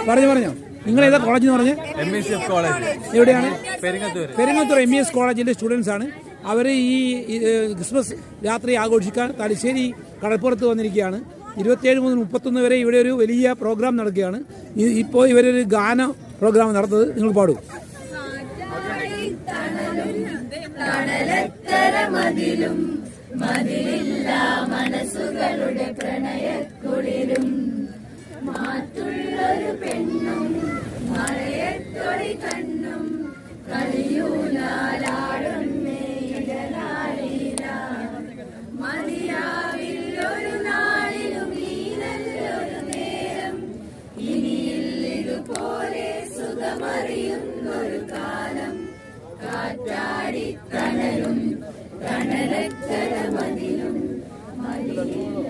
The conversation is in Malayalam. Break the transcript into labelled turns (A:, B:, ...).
A: പറഞ്ഞോ നിങ്ങൾ ഏതാ കോളേജ് എന്ന് പറഞ്ഞ്? എവിടെയാണ്? പെരിങ്ങത്തൂർ MES കോളേജിന്റെ സ്റ്റുഡൻസ് ആണ്. അവർ ഈ ക്രിസ്മസ് രാത്രി ആഘോഷിക്കാൻ തലശ്ശേരി കടൽപ്പുറത്ത് വന്നിരിക്കുകയാണ്. 27 മുതൽ 31 വരെ ഇവിടെ ഒരു വലിയ പ്രോഗ്രാം നടക്കുകയാണ്. ഇപ്പോൾ ഇവരൊരു ഗാന പ്രോഗ്രാം നടത്തുന്നത്. നിങ്ങൾ പാടും.
B: മനസ്സുകളുടെ പ്രണയക്കുളിരും മാറ്റുള്ളൊരു പെണ്ണും മഴയത്തൊളി കണ്ണും കളിയൂലാടുന്നേ മതിയാവില്ലൊരു നാളിലും ഈ നല്ലൊരു നേരം ഇനിയില്ലിതുപോലെ സുഖമറിയുന്നൊരു കാലം കാറ്റാടി തണലും തണലക്കര മതിലും മതിയില്ല